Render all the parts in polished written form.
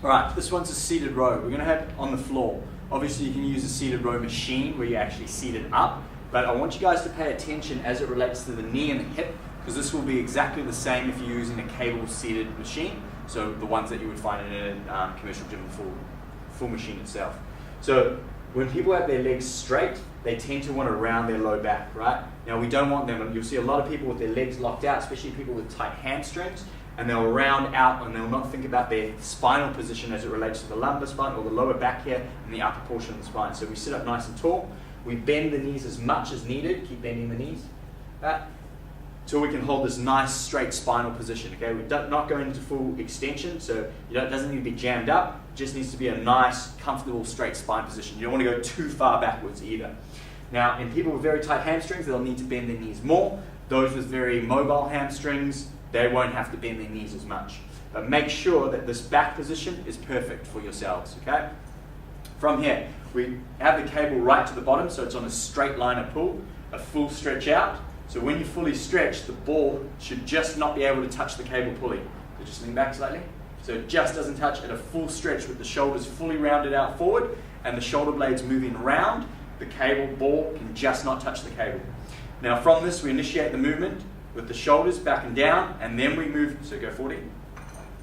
Alright, this one's a seated row. We're going to have it on the floor. Obviously you can use a seated row machine where you actually seat it up, but I want you guys to pay attention as it relates to the knee and the hip, because this will be exactly the same if you're using a cable seated machine, so the ones that you would find in a commercial gym, the full machine itself. So when people have their legs straight, they tend to want to round their low back, right? Now we don't want them, you'll see a lot of people with their legs locked out, especially people with tight hamstrings, and they'll round out and they'll not think about their spinal position as it relates to the lumbar spine or the lower back here and the upper portion of the spine. So we sit up nice and tall, we bend the knees as much as needed, keep bending the knees, till we can hold this nice straight spinal position, okay? We're not going into full extension, so it doesn't need to be jammed up, it just needs to be a nice, comfortable, straight spine position. You don't want to go too far backwards either. Now, in people with very tight hamstrings, they'll need to bend their knees more. Those with very mobile hamstrings, they won't have to bend their knees as much. But make sure that this back position is perfect for yourselves, okay? From here, we have the cable right to the bottom, so it's on a straight line of pull, a full stretch out. So when you fully stretch, the ball should just not be able to touch the cable pulley. So just lean back slightly. So it just doesn't touch at a full stretch with the shoulders fully rounded out forward and the shoulder blades moving around. The cable ball can just not touch the cable. Now from this, we initiate the movement with the shoulders back and down, and then we move, so go 40.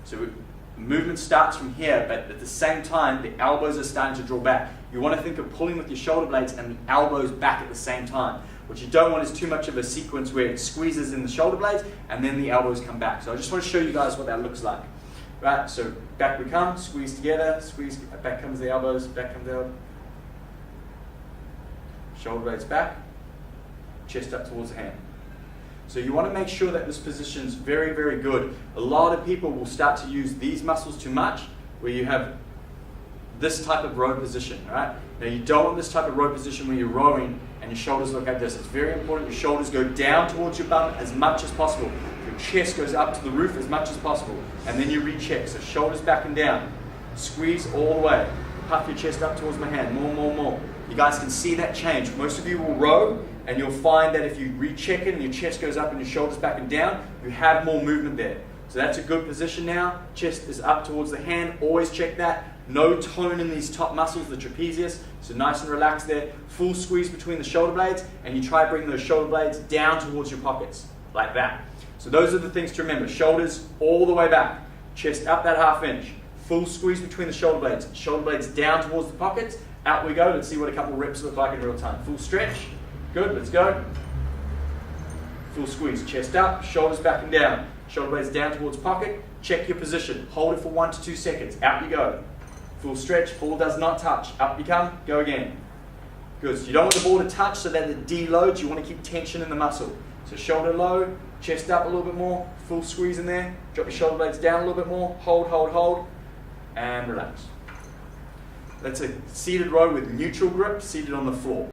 So the movement starts from here, but at the same time, the elbows are starting to draw back. You want to think of pulling with your shoulder blades and the elbows back at the same time. What you don't want is too much of a sequence where it squeezes in the shoulder blades and then the elbows come back. So I just want to show you guys what that looks like. Right, so back we come, squeeze together, squeeze, back comes the elbows, back comes the elbows. Shoulder blades back, chest up towards the hand. So you want to make sure that this position is very, very good. A lot of people will start to use these muscles too much, where you have this type of row position, right? Now you don't want this type of row position where you're rowing and your shoulders look like this. It's very important your shoulders go down towards your bum as much as possible. Your chest goes up to the roof as much as possible. And then you recheck, so shoulders back and down. Squeeze all the way. Puff your chest up towards my hand, more, more, more. You guys can see that change. Most of you will row, and you'll find that if you recheck it and your chest goes up and your shoulders back and down, you have more movement there. So that's a good position now. Chest is up towards the hand. Always check that. No tone in these top muscles, the trapezius. So nice and relaxed there. Full squeeze between the shoulder blades, and you try to bring those shoulder blades down towards your pockets, like that. So those are the things to remember. Shoulders all the way back. Chest up that ½ inch. Full squeeze between the shoulder blades. Shoulder blades down towards the pockets. Out we go. Let's see what a couple reps look like in real time. Full stretch. Good, let's go. Full squeeze. Chest up, shoulders back and down. Shoulder blades down towards pocket. Check your position. Hold it for 1 to 2 seconds. Out you go. Full stretch. Ball does not touch. Up you come. Go again. Good. So you don't want the ball to touch so that it deloads. You want to keep tension in the muscle. So shoulder low, chest up a little bit more. Full squeeze in there. Drop your shoulder blades down a little bit more. Hold, hold, hold. And relax. That's a seated row with neutral grip, seated on the floor.